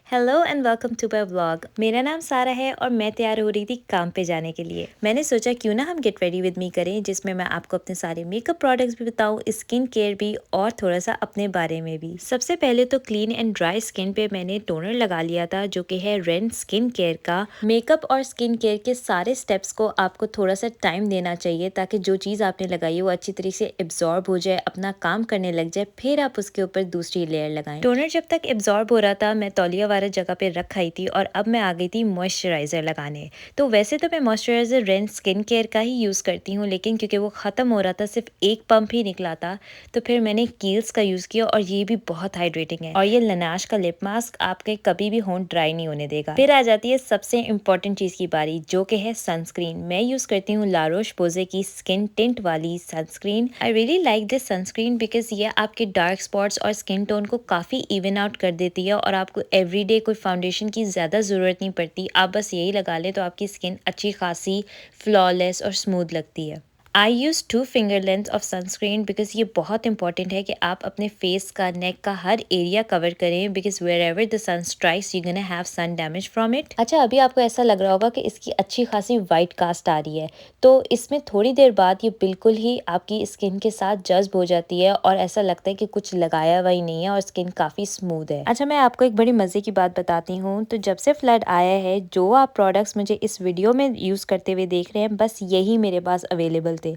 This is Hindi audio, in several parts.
Hello and welcome to my vlog. मेरा नाम सारा है और मैं तैयार हो रही थी काम पे जाने के लिए। मैंने सोचा क्यों ना हम गेट रेडी विद मी करें, जिसमें मैं आपको अपने सारे मेकअप प्रोडक्ट्स भी बताऊं, स्किन केयर भी और थोड़ा सा अपने बारे में भी। सबसे पहले तो क्लीन एंड ड्राई स्किन पे मैंने टोनर लगा लिया था, जो कि है रेन स्किन केयर का। मेकअप और स्किन केयर के सारे स्टेप्स को आपको थोड़ा सा टाइम देना चाहिए, ताकि जो चीज़ आपने लगाई है वो अच्छी तरीके से एब्जॉर्ब हो जाए, अपना काम करने लग जाए, फिर आप उसके ऊपर दूसरी लेयर लगाएं। टोनर जब तक एब्जॉर्ब हो रहा था, मैं तौलिया वाला जगह पे रख आई थी और अब मैं आ गई थी मॉइस्चराइज़र लगाने। तो वैसे तो मैं मॉइस्चराइज़र रेन स्किन केयर का ही यूज़ करती हूँ, लेकिन क्योंकि वो ख़त्म हो रहा था, सिर्फ एक पंप ही निकला था, तो फिर मैंने कील्स का यूज़ किया और ये भी बहुत हाइड्रेटिंग है। और ये लनाश का लिप मास्क आपके कभी भी होंठ ड्राई नहीं होने देगा। फिर आ जाती है सबसे इम्पोर्टेंट चीज़ की बारी, जो कि है सनस्क्रीन। मैं यूज़ करती हूँ ला रोश पोज़े की स्किन टिंट वाली sunscreen. I really like this sunscreen because ये आपके डार्क स्पॉट्स और स्किन टोन को काफ़ी इवन आउट कर देती है और आपको एवरीडे कोई फाउंडेशन की ज़्यादा ज़रूरत नहीं पड़ती। आप बस यही लगा लें तो आपकी स्किन अच्छी खासी फ्लॉलेस और स्मूथ लगती है। I use 2 finger length of sunscreen because ये बहुत इंपॉर्टेंट है कि आप अपने फेस का, नेक का हर एरिया कवर करें, because wherever the sun strikes you gonna have sun damage from it. अच्छा, अभी आपको ऐसा लग रहा होगा कि इसकी अच्छी खासी वाइट कास्ट आ रही है, तो इसमें थोड़ी देर बाद ये बिल्कुल ही आपकी स्किन के साथ जज्ब हो जाती है और ऐसा लगता है कि कुछ लगाया हुआ ही नहीं है और स्किन काफ़ी स्मूथ है। अच्छा, मैं आपको एक बड़ी मज़े की बात बताती हूँ। तो जब से फ्लड आया है, जो आप प्रोडक्ट्स मुझे इस वीडियो में यूज़ करते हुए देख रहे हैं, बस यही मेरे पास अवेलेबल थे।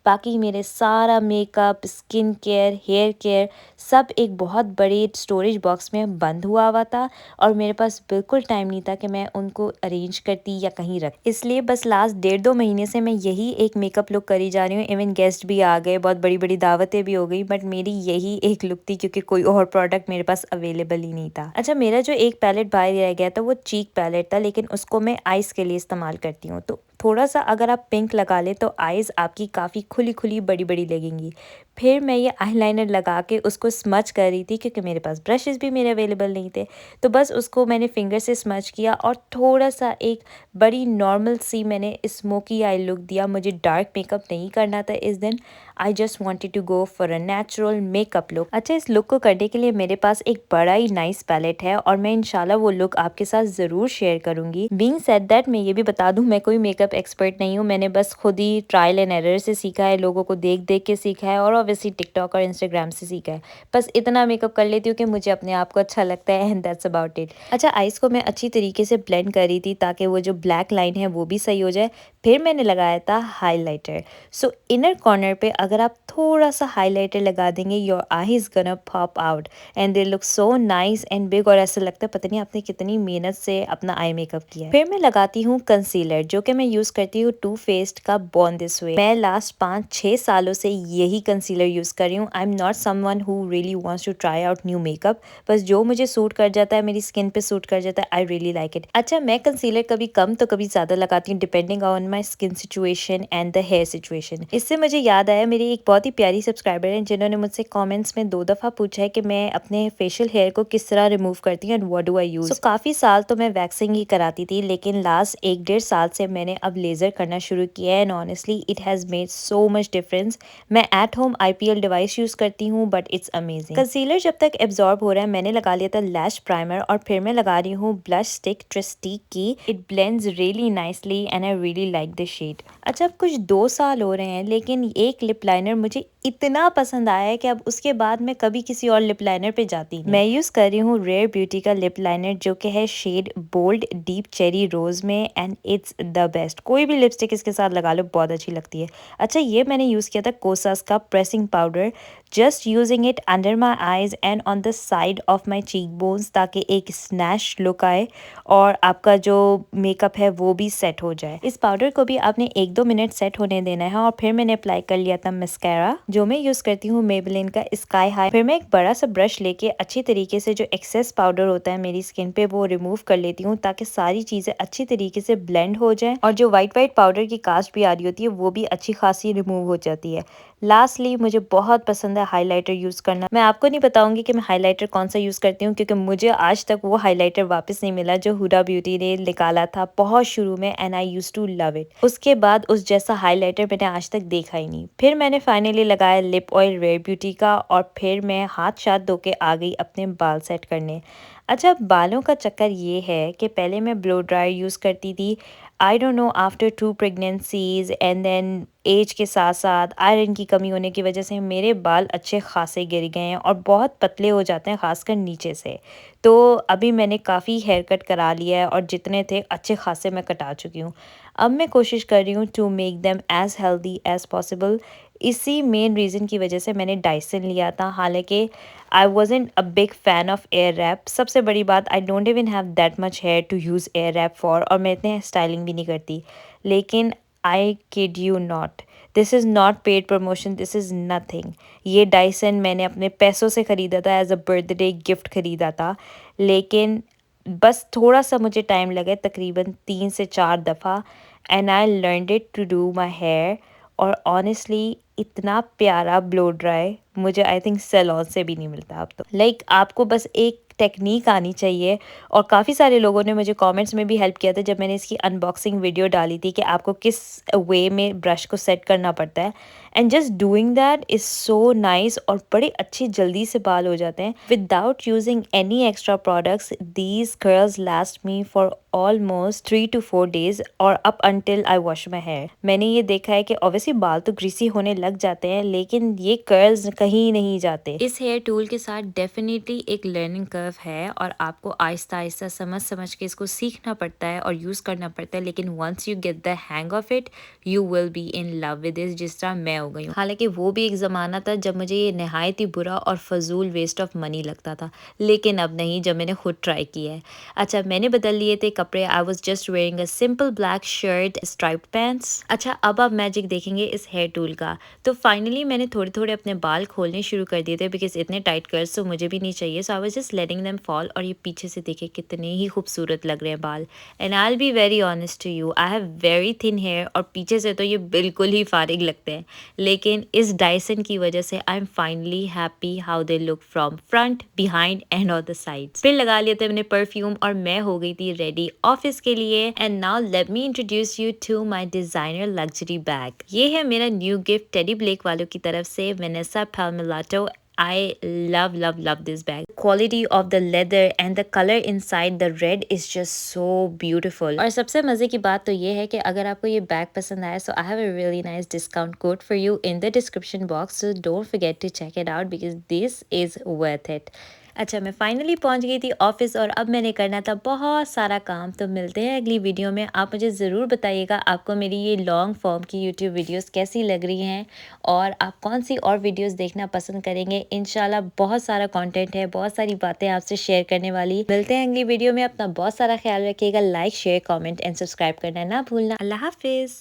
बाकी मेरे सारा makeup, skin care, hair care सब एक बहुत बड़ी स्टोरेज बॉक्स में बंद हुआ था और मेरे पास बिल्कुल टाइम नहीं था कि मैं उनको अरेंज करती या कहीं रख। इसलिए बस लास्ट 1.5-2 महीने से मैं यही एक मेकअप लुक करी जा रही हूँ। इवन गेस्ट भी आ गए, बहुत बड़ी बड़ी दावतें भी हो गई, बट मेरी यही एक लुक थी क्योंकि कोई और प्रोडक्ट मेरे पास अवेलेबल ही नहीं था। अच्छा, मेरा जो एक पैलेट बाहर रह गया था वो चीक पैलेट था, लेकिन उसको मैं आइस के लिए इस्तेमाल करती हूँ। तो थोड़ा सा अगर आप पिंक लगा ले तो आईज़ आपकी काफ़ी खुली खुली बड़ी बड़ी लगेंगी। फिर मैं ये आईलाइनर लगा के उसको स्मच कर रही थी, क्योंकि मेरे पास ब्रशेस भी मेरे अवेलेबल नहीं थे। तो बस उसको मैंने फिंगर से स्मच किया और थोड़ा सा एक बड़ी नॉर्मल सी मैंने स्मोकी आई लुक दिया। मुझे डार्क मेकअप नहीं करना था इस दिन। I just wanted to go for a natural makeup look. अच्छा, इस लुक को करने के लिए मेरे पास एक बड़ा ही नाइस पैलेट है और मैं इंशाल्लाह वो लुक आपके साथ ज़रूर शेयर करूँगी। बीइंग सेड दैट, मैं ये भी बता दूँ, मैं कोई मेकअप एक्सपर्ट नहीं हूँ। मैंने बस खुद ही ट्रायल एंड एरर से सीखा है, लोगों को देख देख के सीखा है और ऑब्वियसली टिकटॉक और इंस्टाग्राम से सीखा है। बस इतना मेकअप कर लेती हूँ कि मुझे अपने आप को अच्छा लगता है, एंड दैट्स अबाउट इट। अच्छा, आइज़ को मैं अच्छी तरीके से ब्लेंड कर रही थी ताकि वो जो ब्लैक लाइन है वो भी सही हो जाए। फिर मैंने लगाया था हाइलाइटर। सो इनर कॉर्नर पे अगर आप थोड़ा सा हाइलाइटर लगा देंगे, your eyes gonna pop out and they look so nice and big, और ऐसा लगता है पता नहीं आपने कितनी मेहनत से अपना आई मेकअप किया है। फिर मैं लगाती हूँ कंसीलर, जो कि मैं यूज़ करती हूँ टू फेस्ड का बॉर्न दिस वे। मैं लास्ट 5-6 सालों से यही कंसीलर यूज़ कर रही हूँ। I am not someone who really wants to try out new makeup, बस जो मुझे सूट कर जाता है, मेरी स्किन पे सूट कर जाता है, आई रियली लाइक इट। अच्छा, मैं कंसीलर कभी कम तो कभी ज़्यादा लगाती हूँ, depending on my skin situation and the hair situation. इससे मुझे याद आया, मेरी एक बहुत ही प्यारी सब्सक्राइबर है जिन्होंने मुझसे कमेंट्स में 2 दफ़ा पूछा है कि मैं अपने फेशियल हेयर को किस तरह रिमूव करती हूँ and what do I use. काफ़ी साल तो मैं वैक्सिंग ही कराती थी, लेकिन लास्ट 1-1.5 साल से मैंने अब लेज़र करना शुरू किया है and honestly it has made so much difference. मैं at home IPL device use करती हूँ, बट इट्स अमेजिंग। कंसीलर जब तक एब्जॉर्ब हो रहा है, मैंने लगा लिया था लैश प्राइमर और फिर मैं लगा रही हूँ ब्लश स्टिक ट्रिस्टिक की। It blends really nicely and I really like this shade. अच्छा, अब कुछ 2 साल हो रहे हैं, लेकिन एक लिप लाइनर मुझे इतना पसंद आया है कि अब उसके बाद मैं कभी किसी और लिप लाइनर पे जाती नहीं। मैं यूज़ कर रही हूँ रेयर ब्यूटी का लिप लाइनर, जो कि है शेड बोल्ड डीप चेरी रोज में, एंड इट्स द बेस्ट। कोई भी लिपस्टिक इसके साथ लगा लो, बहुत अच्छी लगती है। अच्छा, ये मैंने यूज़ किया था कोसास का pressing powder, just using it under my eyes and on the side of my cheek bones, ताकि एक स्नैश लुक आए और आपका जो मेकअप है वो भी सेट हो जाए। इस पाउडर को भी आपने 1-2 मिनट सेट होने देना है और फिर मैंने अप्लाई कर लिया था मस्कारा, जो मैं यूज़ करती हूँ मेबेलिन का स्काई हाई। फिर मैं एक बड़ा सा ब्रश लेके अच्छी तरीके से जो एक्सेस पाउडर होता है मेरी स्किन पे वो रिमूव कर लेती हूँ, ताकि सारी चीज़ें अच्छी तरीके से ब्लेंड हो जाए और जो वाइट पाउडर की कास्ट भी आ रही होती है वो भी अच्छी खासी रिमूव हो जाती है। लास्टली, मुझे बहुत पसंद है हाइलाइटर यूज़ करना। मैं आपको नहीं बताऊंगी कि मैं हाइलाइटर कौन सा यूज़ करती हूँ, क्योंकि मुझे आज तक वो हाइलाइटर वापस नहीं मिला जो हुडा ब्यूटी ने निकाला था बहुत शुरू में, and I used to love it. उसके बाद उस जैसा हाइलाइटर मैंने आज तक देखा ही नहीं। फिर मैंने फाइनली लगाया लिप ऑयल रेयर ब्यूटी का और फिर मैं हाथ धो के आ गई अपने बाल सेट करने। अच्छा, बालों का चक्कर ये है कि पहले मैं ब्लो ड्रायर यूज़ करती थी। I don't know, after 2 pregnancies and then age के साथ-साथ आयरन की कमी होने की वज़ह से मेरे बाल अच्छे ख़ासे गिर गए हैं और बहुत पतले हो जाते हैं, ख़ासकर नीचे से। तो अभी मैंने काफ़ी हेयर कट करा लिया है और जितने थे अच्छे ख़ासे मैं कटा चुकी हूँ। अब मैं कोशिश कर रही हूँ to make them as healthy as possible. इसी मेन रीज़न की वज़ह से मैंने डाइसन लिया था। हालाँकि I wasn't a big fan of Airwrap. सबसे बड़ी बात, I don't even have that much hair to use Airwrap for, और मैं इतने स्टाइलिंग भी नहीं करती। लेकिन I kid you not, this is not paid promotion, this is nothing. ये डाइसन मैंने अपने पैसों से ख़रीदा था, एज़ अ बर्थडे गिफ्ट ख़रीदा था। लेकिन बस थोड़ा-सा मुझे टाइम लगा, तकरीबन 3 से 4 दफ़ा, and I learned it to do my hair. और ऑनेस्टली इतना प्यारा ब्लो ड्राई मुझे आई थिंक सैलून से भी नहीं मिलता अब तो। लाइक आपको बस एक टेक्नीक आनी चाहिए। और काफ़ी सारे लोगों ने मुझे कमेंट्स में भी हेल्प किया था जब मैंने इसकी अनबॉक्सिंग वीडियो डाली थी कि आपको किस वे में ब्रश को सेट करना पड़ता है, and just doing that is so nice, और बड़े अच्छी जल्दी से बाल हो जाते हैं without using any extra products. These curls last me for almost 3 to 4 days और up until I wash my hair. मैंने ये देखा है कि ऑब्वियसली बाल तो ग्रीसी होने लग जाते हैं, लेकिन ये कर्ल्स कहीं नहीं जाते। इस हेयर टूल के साथ डेफिनेटली एक लर्निंग कर्व है और आपको आहिस्ता आहिस्ता समझ समझ के इसको सीखना पड़ता है और यूज़ करना पड़ता है, लेकिन once you get the hang of it you will be in love with this, जिस तरह मैं हो गई हूँ। हालांकि वो भी एक ज़माना था जब मुझे ये नहायत ही बुरा और फजूल वेस्ट ऑफ मनी लगता था, लेकिन अब नहीं, जब मैंने खुद ट्राई किया है। अच्छा, मैंने बदल लिए थे कपड़े। आई was just wearing a simple black shirt, striped pants. अच्छा, अब आप मैजिक देखेंगे इस हेयर टूल का। तो फाइनली मैंने थोड़े थोड़े अपने बाल खोलने शुरू कर दिए थे, बिकॉज इतने टाइट कर्ल्स तो मुझे भी नहीं चाहिए। So I was just letting them fall, और ये पीछे से देखे कितने ही खूबसूरत लग रहे हैं बाल। And I will be very honest to you, I have very thin hair और पीछे से तो ये बिल्कुल ही फारिग लगते हैं, लेकिन इस डाइसन की वजह से I am finally happy how they look from front, behind and on the sides. फिर लगा लिए थे मैंने परफ्यूम और मैं हो गई थी रेडी ऑफिस के लिए। And now let me introduce you to my designer luxury bag. ये है मेरा न्यू गिफ्ट टेडी ब्लेक वालों की तरफ से, Vanessa पाल्मिलाटो। I love this bag. Quality of the leather and the color inside the red is just so beautiful. और सबसे मज़े की बात तो ये है कि अगर आपको ये बैग पसंद आया, so I have a really nice discount code for you in the description box, so don't forget to check it out because this is worth it. अच्छा, मैं फाइनली पहुंच गई थी ऑफिस और अब मैंने करना था बहुत सारा काम। तो मिलते हैं अगली वीडियो में। आप मुझे ज़रूर बताइएगा आपको मेरी ये लॉन्ग फॉर्म की यूट्यूब वीडियोस कैसी लग रही हैं और आप कौन सी और वीडियोस देखना पसंद करेंगे। इंशाल्लाह बहुत सारा कंटेंट है, बहुत सारी बातें आपसे शेयर करने वाली। मिलते हैं अगली वीडियो में। अपना बहुत सारा ख्याल रखिएगा। Like, share, comment and subscribe करना ना भूलना। अल्लाह हाफिज़।